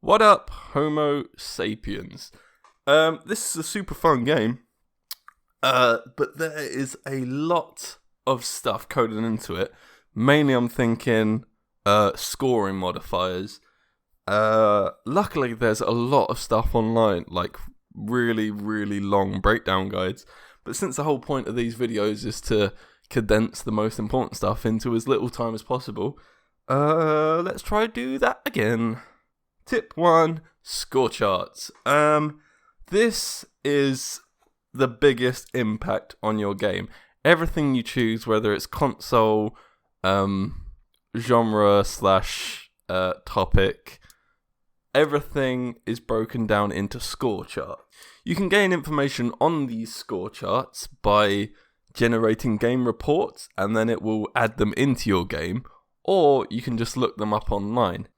What up, Homo sapiens? This is a super fun game, but there is a lot of stuff coded into it. Mainly I'm thinking scoring modifiers. Luckily there's a lot of stuff online, like really, really long breakdown guides. But since the whole point of these videos is to condense the most important stuff into as little time as possible, let's try to do that again. Tip 1, score charts. This is the biggest impact on your game. Everything you choose, whether it's console, genre / topic, everything is broken down into score chart. You can gain information on these score charts by generating game reports, and then it will add them into your game, or you can just look them up online.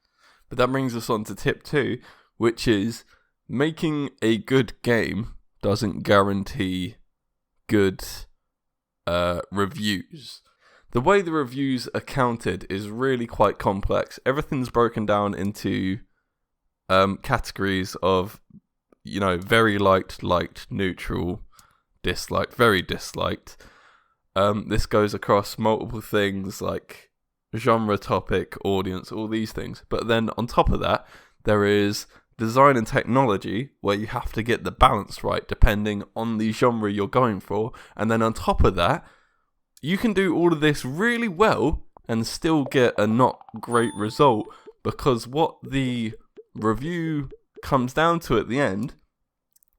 But that brings us on to tip 2, which is making a good game doesn't guarantee good reviews. The way the reviews are counted is really quite complex. Everything's broken down into categories of, very liked, neutral, disliked, very disliked. This goes across multiple things like genre, topic, audience, all these things. But then on top of that, there is design and technology, where you have to get the balance right depending on the genre you're going for. And then on top of that, you can do all of this really well and still get a not great result, because what the review comes down to at the end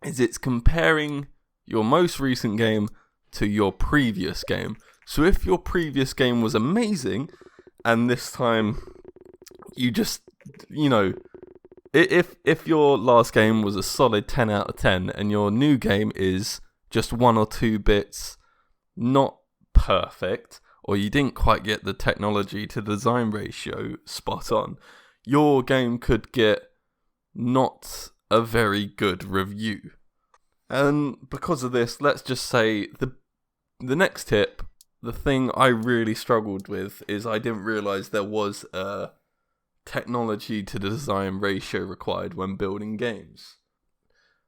is it's comparing your most recent game to your previous game. So if your previous game was amazing, and this time you just, if your last game was a solid 10 out of 10 and your new game is just 1 or 2 bits not perfect, or you didn't quite get the technology to design ratio spot on, your game could get not a very good review. And because of this, let's just say the next tip, the thing I really struggled with is I didn't realize there was a technology to design ratio required when building games.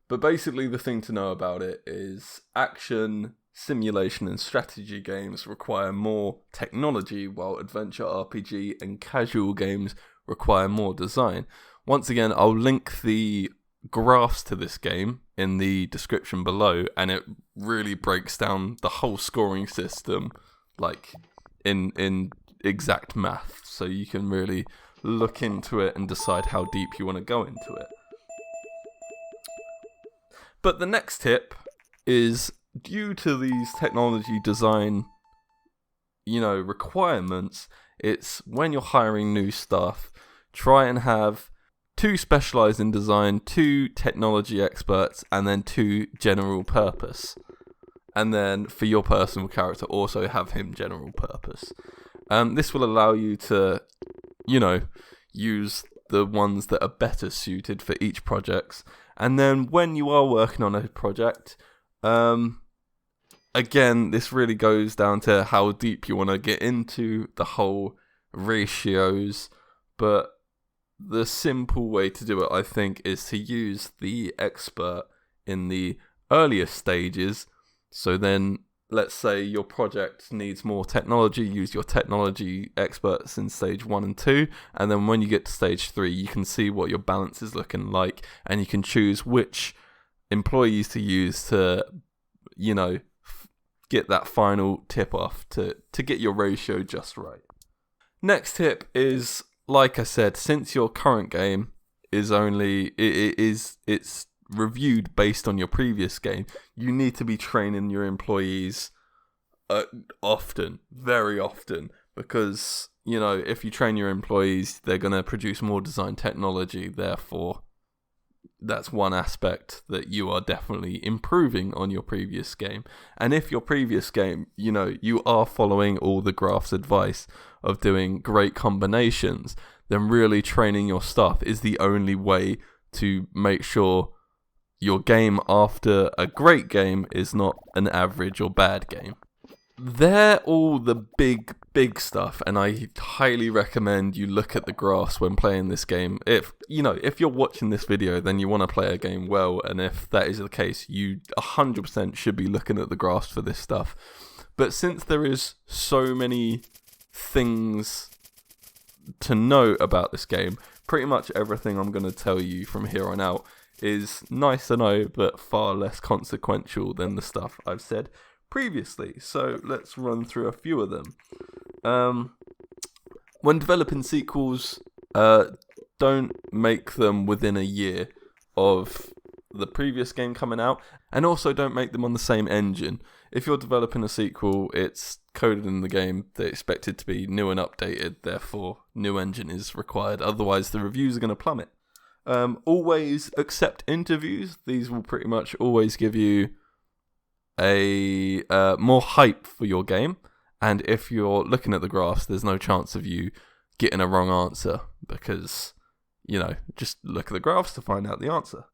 But basically the thing to know about it is action, simulation and strategy games require more technology, while adventure RPG and casual games require more design. Once again, I'll link the graphs to this game in the description below, and it really breaks down the whole scoring system like in exact math, so you can really look into it and decide how deep you want to go into it. But the next tip is, due to these technology design requirements, it's when you're hiring new staff, try and have 2 specialized in design, 2 technology experts, and then 2 general purpose. And then for your personal character, also have him general purpose. This will allow you to, use the ones that are better suited for each project. And then when you are working on a project, again, this really goes down to how deep you want to get into the whole ratios. But the simple way to do it, I think, is to use the expert in the earlier stages. So then, let's say your project needs more technology, use your technology experts in stage 1 and 2, and then when you get to stage 3, you can see what your balance is looking like, and you can choose which employees to use to, get that final tip off to get your ratio just right. Next tip is, like I said, since your current game is it's reviewed based on your previous game, you need to be training your employees often, very often, because if you train your employees, they're going to produce more design technology. Therefore, that's one aspect that you are definitely improving on your previous game. And if your previous game, you are following all the graph's advice of doing great combinations, then really training your staff is the only way to make sure your game after a great game is not an average or bad game. They're all the big big stuff, and I highly recommend you look at the graphs when playing this game. If you're watching this video, then you want to play a game well, and if that is the case, you 100% should be looking at the graphs for this stuff. But since there is so many things to know about this game, pretty much everything I'm going to tell you from here on out is nice to know, but far less consequential than the stuff I've said previously. So let's run through a few of them. When developing sequels, don't make them within a year of the previous game coming out, and also don't make them on the same engine. If you're developing a sequel, it's coded in the game, they expect it to be new and updated, therefore new engine is required, otherwise the reviews are going to plummet. Always accept interviews. These will pretty much always give you a more hype for your game, and if you're looking at the graphs, there's no chance of you getting a wrong answer, because just look at the graphs to find out the answer.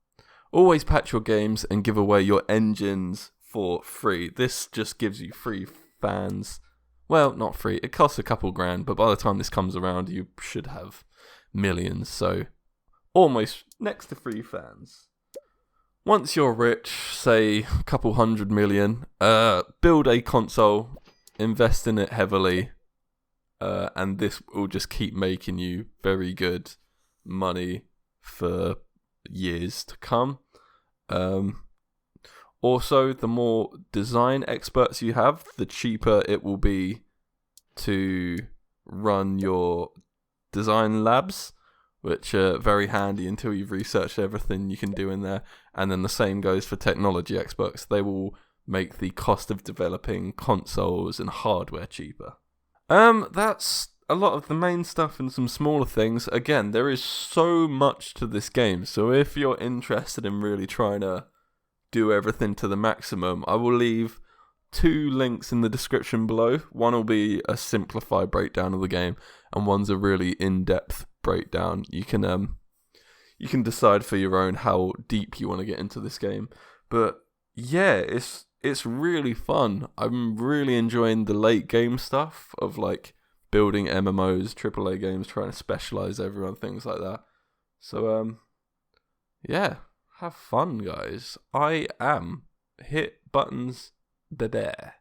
Always patch your games and give away your engines for free. This just gives you free fans. Well, not free, it costs a couple grand, but by the time this comes around you should have millions, so almost next to free fans. Once you're rich, say a couple 100 million, build a console, invest in it heavily, and this will just keep making you very good money for years to come. Also, the more design experts you have, the cheaper it will be to run your design labs, which are very handy until you've researched everything you can do in there. And then the same goes for technology experts. They will make the cost of developing consoles and hardware cheaper. That's a lot of the main stuff and some smaller things. Again, there is so much to this game, so if you're interested in really trying to do everything to the maximum, I will leave 2 links in the description below. One will be a simplified breakdown of the game, and one's a really in-depth breakdown. You can decide for your own how deep you want to get into this game. But yeah, it's really fun. I'm really enjoying the late game stuff of like building MMOs, AAA games, trying to specialize everyone, things like that. So yeah, have fun, guys. I am Hit Buttons the Dare.